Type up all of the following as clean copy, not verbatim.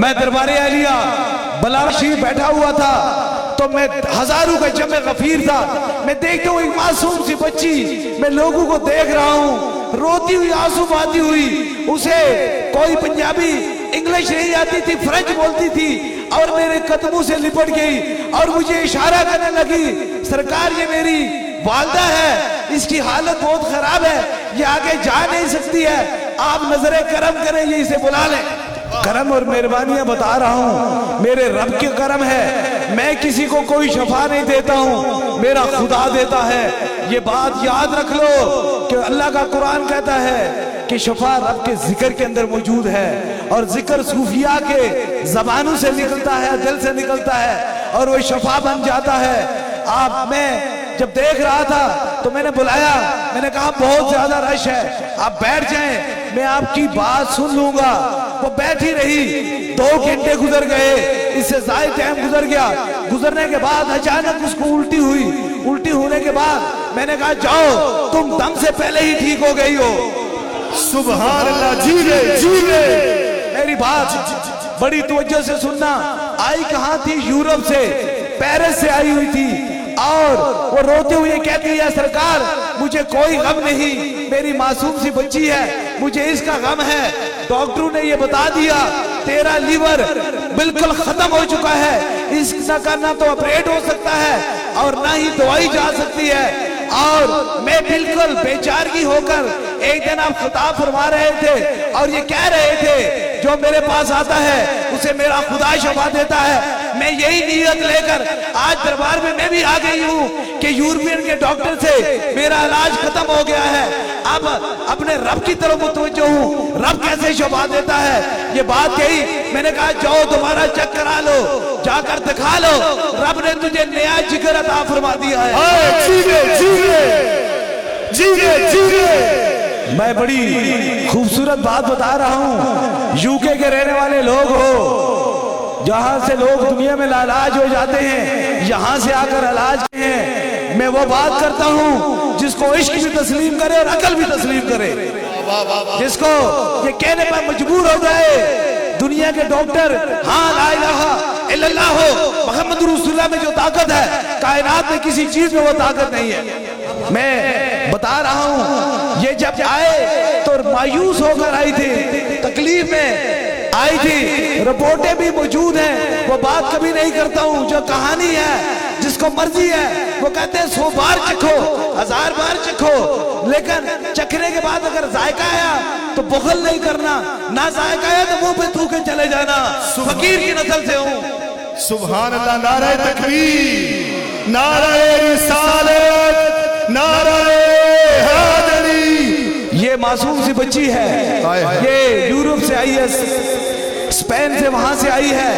میں دربار عالیہ بلال شریف بیٹھا ہوا تھا تو میں ہزاروں کا جمع غفیر تھا، میں دیکھتا ہوں ایک معصوم سی بچی، میں لوگوں کو دیکھ رہا ہوں روتی ہوئی آنسو بہاتی ہوئی، اسے کوئی پنجابی انگلش نہیں آتی تھی، فرنچ بولتی تھی اور میرے قدموں سے لپٹ گئی اور مجھے اشارہ کرنے لگی سرکار یہ میری والدہ ہے، اس کی حالت بہت خراب ہے، یہ آگے جا نہیں سکتی ہے، آپ نظر کرم کریں یہ اسے بلا لیں۔ کرم اور مہربانیاں بتا رہا ہوں، میرے رب کے کرم ہے، میں کسی کو کوئی شفا نہیں دیتا ہوں، میرا خدا دیتا ہے۔ یہ بات یاد رکھ لو کہ اللہ کا قرآن کہتا ہے کہ شفا رب کے ذکر کے اندر موجود ہے، اور ذکر صوفیاء کے زبانوں سے نکلتا ہے، دل سے نکلتا ہے اور وہ شفا بن جاتا ہے۔ میں جب دیکھ رہا تھا تو میں نے بلایا، میں نے کہا بہت زیادہ رش ہے، آپ بیٹھ جائیں، میں آپ کی بات سن لوں گا۔ وہ بیٹھی رہی، 2 گھنٹے گزر گئے، اس سے زائد ٹائم گزر گیا، گزرنے کے بعد اچانک اس کو الٹی ہوئی، الٹی ہونے کے بعد میں نے کہا جاؤ تم دم سے پہلے ہی ٹھیک ہو گئی ہو۔ سبحان اللہ، جیوے میری بات بڑی توجہ سے سننا، آئی کہاں تھی؟ یورپ سے، پیرس سے آئی ہوئی تھی، اور وہ روتے ہوئے کہتی ہے سرکار مجھے کوئی غم نہیں، میری معصوم سی بچی ہے، مجھے اس کا غم ہے، ڈاکٹروں نے یہ بتا دیا تیرا لیور بالکل ختم ہو چکا ہے، اس کا نہ تو آپریٹ ہو سکتا ہے اور نہ ہی دوائی جا سکتی ہے۔ اور میں بالکل بیچارگی ہو کر ایک دن آپ خطاب فرما رہے تھے اور یہ کہہ رہے تھے جو میرے پاس آتا ہے اسے میرا خدا شفا دیتا ہے۔ میں یہی نیت لے کر آج دربار میں بھی آ گئی ہوں کہ یورپین کے ڈاکٹر سے میرا علاج ختم ہو گیا ہے، اب اپنے رب کی طرف متوجہ ہوں، رب کیسے شفا دیتا ہے۔ یہ بات کہی، میں نے کہا جاؤ دوبارہ چیک کرا لو، جا کر دکھا لو، رب نے تجھے نیا جگر عطا فرما دیا ہے۔ میں بڑی خوبصورت بات بتا رہا ہوں، یوکے کے رہنے والے لوگ ہو، جہاں سے لوگ دنیا میں لاعلاج ہو جاتے ہیں، یہاں سے آ کر علاج ہیں، میں وہ بات کرتا ہوں جس کو عشق بھی تسلیم کرے اور عقل بھی تسلیم کرے، جس کو یہ کہنے پر مجبور ہو جائے دنیا کے ڈاکٹر ہاں لا الہ الا اللہ ہو، محمد رسول اللہ میں جو طاقت ہے کائنات میں کسی چیز میں وہ طاقت نہیں ہے۔ میں بتا رہا ہوں یہ جب آئے تو مایوس ہو کر آئی تھی، تکلیف میں آئی تھی، رپورٹیں بھی موجود ہیں، وہ بات کبھی نہیں کرتا ہوں، جو کہانی ہے جس کو مرضی ہے وہ کہتے ہیں 100 بار چکھو، 1000 بار چکھو، لیکن چکھنے کے بعد اگر ذائقہ آیا تو بخل نہیں کرنا، نہ ذائقہ آیا تو منہ پہ تھوکے چلے جانا، فقیر کی نسل سے ہوں۔ سبحان اللہ، نعرہ تکبیر، نعرہ رسالت، نعرہ حیدری۔ یہ معصوم سی بچی ہے، یہ یورپ سے آئی ہے، اسپین سے وہاں سے آئی ہے،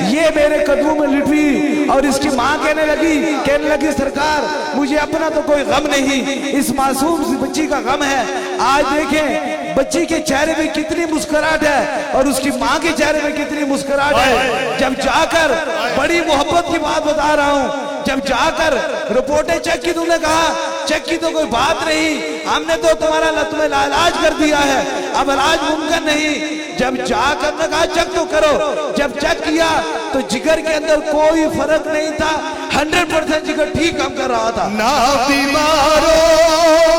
یہ میرے قدموں میں لٹی اور اس کی ماں کہنے لگی سرکار مجھے اپنا تو کوئی غم نہیں، اس معصوم سی بچی کا غم ہے۔ آج دیکھیں بچی کے چہرے میں کتنی مسکراہٹ ہے اور اس کی ماں کے چہرے میں کتنی مسکراہٹ ہے۔ جب جا کر بڑی محبت کی بات بتا رہا ہوں، جب جا کر رپورٹیں چیک کی، تم نے کہا چیک کی تو کوئی بات نہیں، ہم نے تو تمہارا تمہیں علاج کر دیا ہے، اب علاج ممکن نہیں۔ جب جا کر نے کہا چیک تو کرو، جب چیک کیا تو جگر کے اندر کوئی فرق نہیں تھا، 100% جگر ٹھیک کام کر رہا تھا۔ نہ بیماروں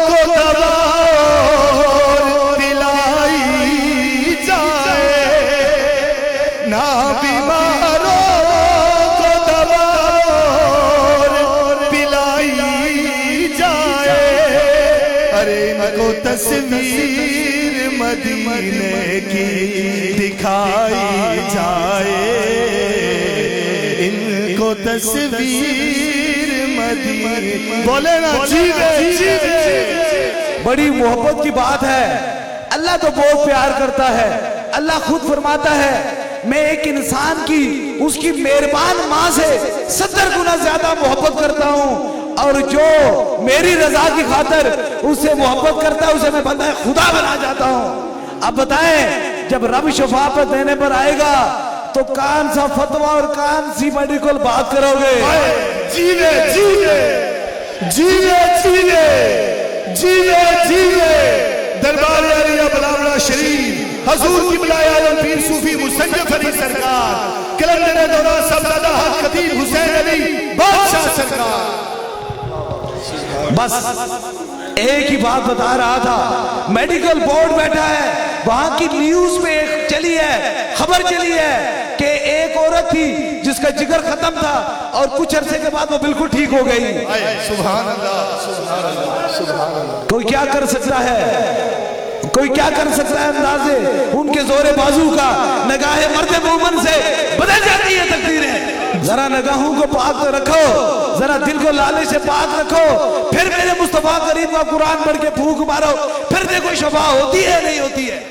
کو دوا دلائی جائے، نہ بیماروں کو دوا پلائی جائے، ارے ان کو تصویر مدینے کی دکھائی جائے، ان کو تصویر مدینے، بولے نا جیوے۔ بڑی محبت کی بات ہے، اللہ تو بہت پیار کرتا ہے، اللہ خود فرماتا ہے میں ایک انسان کی اس کی مہربان ماں سے 70 گنا زیادہ محبت کرتا ہوں، اور جو میری رضا کی خاطر اس سے محبت کرتا ہے اسے میں بندہ خدا بنا جاتا ہوں۔ اب بتائیں جب رب شفاعت دینے پر آئے گا تو کون سا فتویٰ اور کون سی میڈیکل بات کرو گے؟ جیوے جیوے جیوے جیوے جیوے جیوے دربار عالیہ بلاولہ شریف حضور کی بلائے عالم پیر صوفی مصنف علی سرکار سرکار. بس ایک ہی بات بتا رہا تھا. میڈیکل بورڈ بیٹھا ہے, وہاں کی نیوز پہ ایک چلی ہے, خبر چلی ہے کہ ایک عورت تھی جس کا جگر ختم تھا اور کچھ عرصے کے بعد وہ بالکل ٹھیک ہو گئی. سبحان اللہ, سبحان اللہ, سبحان اللہ. کوئی کیا کر سکتا ہے, کوئی کیا کر سکتا ہے اندازے ان کے زور بازو کا. نگاہ مرد مومن سے بدل جاتی ہے تقدیریں. ذرا نگاہوں کو پاک رکھو, ذرا دل کو لالچ سے پاک رکھو, پھر میرے مصطفیٰ کریم کا قرآن پڑھ کے پھونک مارو, پھر دیکھو شفا ہوتی ہے نہیں ہوتی ہے.